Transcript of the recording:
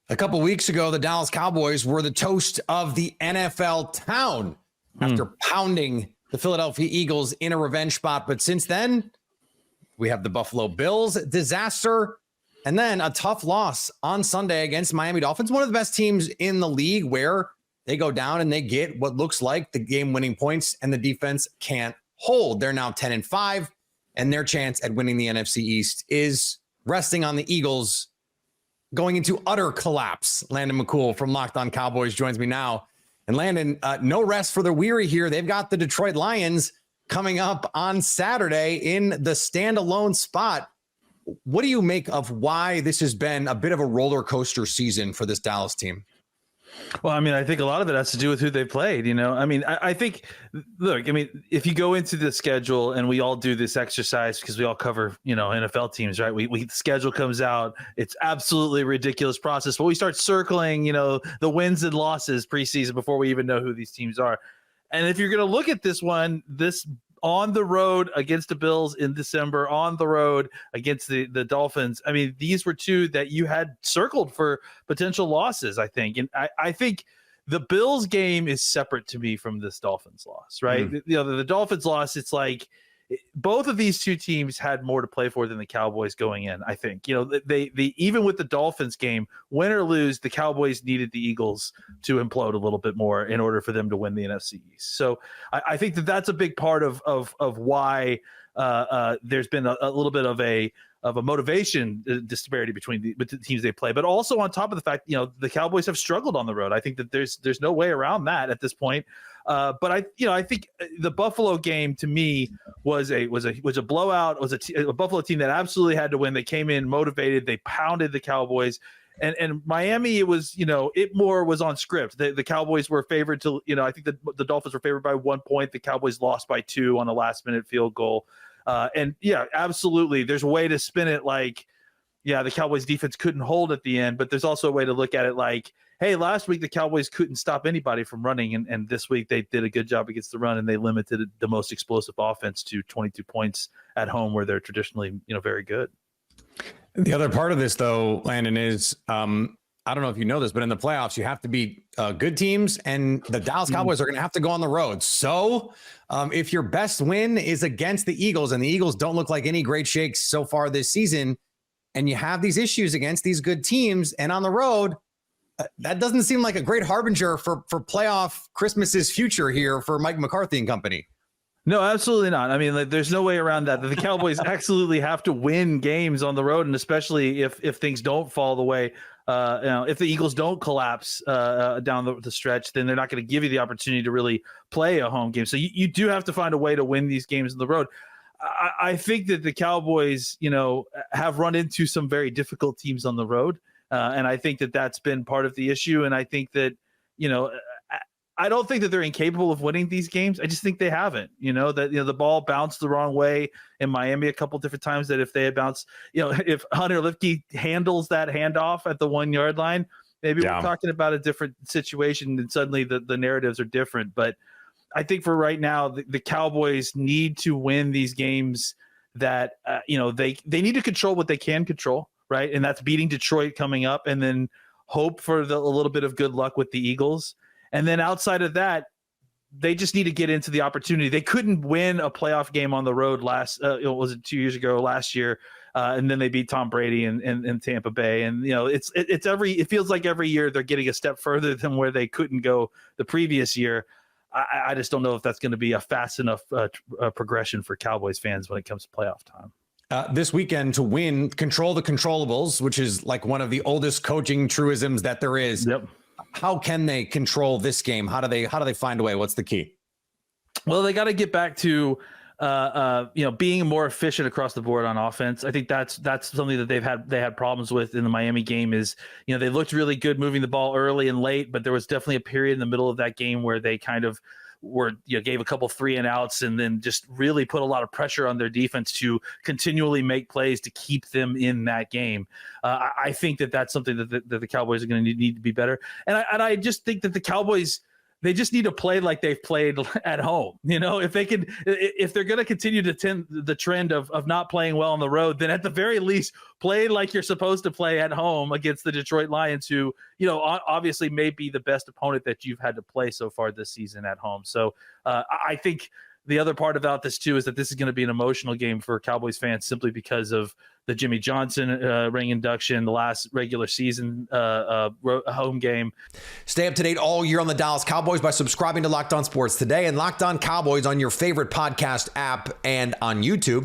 A couple weeks ago, the Dallas Cowboys were the toast of the NFL town after pounding the Philadelphia Eagles in a revenge spot. But since then, we have the Buffalo Bills disaster and then a tough loss on Sunday against Miami Dolphins, one of the best teams in the league, where they go down and they get what looks like the game-winning points and the defense can't hold. They're now 10-5, and their chance at winning the NFC East is resting on the Eagles going into utter collapse. Landon McCool from Locked On Cowboys joins me now. And Landon, no rest for the weary here. They've got the Detroit Lions coming up on Saturday in the standalone spot. What do you make of why this has been a bit of a roller coaster season for this Dallas team? Well, I mean, I think a lot of it has to do with who they played. I mean, I think, look, I mean, if you go into the schedule, and we all do this exercise because we all cover, NFL teams, right? The schedule comes out. It's absolutely a ridiculous process, but we start circling, the wins and losses preseason before we even know who these teams are. And if you're going to look at this on the road against the Bills in December, on the road against the Dolphins, I mean, these were two that you had circled for potential losses, I think. And I think the Bills game is separate to me from this Dolphins loss, right? The Dolphins loss, it's like both of these two teams had more to play for than the Cowboys going in, I think. They even with the Dolphins game, win or lose, the Cowboys needed the Eagles to implode a little bit more in order for them to win the NFC East. So I think that's a big part of why there's been a little bit of a motivation disparity between the teams they play, but also on top of the fact, the Cowboys have struggled on the road. I think that there's no way around that at this point. But I think the Buffalo game to me was a blowout. Was a Buffalo team that absolutely had to win. They came in motivated. They pounded the Cowboys. And Miami, it was, it more was on script. The Cowboys were favored to, I think the Dolphins were favored by 1 point. The Cowboys lost by 2 on a last-minute field goal. And yeah, absolutely, there's a way to spin it like, yeah, the Cowboys defense couldn't hold at the end, but there's also a way to look at it like, hey, last week the Cowboys couldn't stop anybody from running, and this week they did a good job against the run, and they limited the most explosive offense to 22 points at home, where they're traditionally, very good. The other part of this, though, Landon, is I don't know if you know this, but in the playoffs, you have to beat good teams, and the Dallas Cowboys are going to have to go on the road. So if your best win is against the Eagles, and the Eagles don't look like any great shakes so far this season, and you have these issues against these good teams and on the road, that doesn't seem like a great harbinger for playoff Christmas's future here for Mike McCarthy and company. No, absolutely not. I mean, there's no way around that. The Cowboys absolutely have to win games on the road, and especially if things don't fall the way, if the Eagles don't collapse down the stretch, then they're not going to give you the opportunity to really play a home game. So you do have to find a way to win these games on the road. I think that the Cowboys, have run into some very difficult teams on the road. And I think that that's been part of the issue. And I think that, I don't think that they're incapable of winning these games. I just think they haven't, the ball bounced the wrong way in Miami a couple different times, that if they had bounced, if Hunter Lipke handles that handoff at the 1 yard line, maybe we're talking about a different situation, and suddenly the narratives are different. But I think for right now, the Cowboys need to win these games that, they need to control what they can control. Right. And that's beating Detroit coming up, and then hope for a little bit of good luck with the Eagles. And then outside of that, they just need to get into the opportunity. They couldn't win a playoff game on the road was it 2 years ago, last year? And then they beat Tom Brady in Tampa Bay. And, it feels like every year they're getting a step further than where they couldn't go the previous year. I just don't know if that's going to be a fast enough progression for Cowboys fans when it comes to playoff time. This weekend to win, control the controllables, which is like one of the oldest coaching truisms that there is. Yep. How can they control this game? How do they find a way? What's the key? Well, they got to get back to being more efficient across the board on offense. I think that's something that they had problems with in the Miami game. Is they looked really good moving the ball early and late, but there was definitely a period in the middle of that game where they kind of gave a couple 3-and-outs, and then just really put a lot of pressure on their defense to continually make plays to keep them in that game. I think that that's something that the Cowboys are going to need to be better. And I just think that the Cowboys, they just need to play like they've played at home. If they're going to continue to the trend of not playing well on the road, then at the very least play like you're supposed to play at home against the Detroit Lions, who, obviously may be the best opponent that you've had to play so far this season at home. So I think the other part about this too is that this is going to be an emotional game for Cowboys fans simply because of the Jimmy Johnson ring induction, the last regular season home game. Stay up to date all year on the Dallas Cowboys by subscribing to Locked On Sports Today and Locked On Cowboys on your favorite podcast app and on YouTube.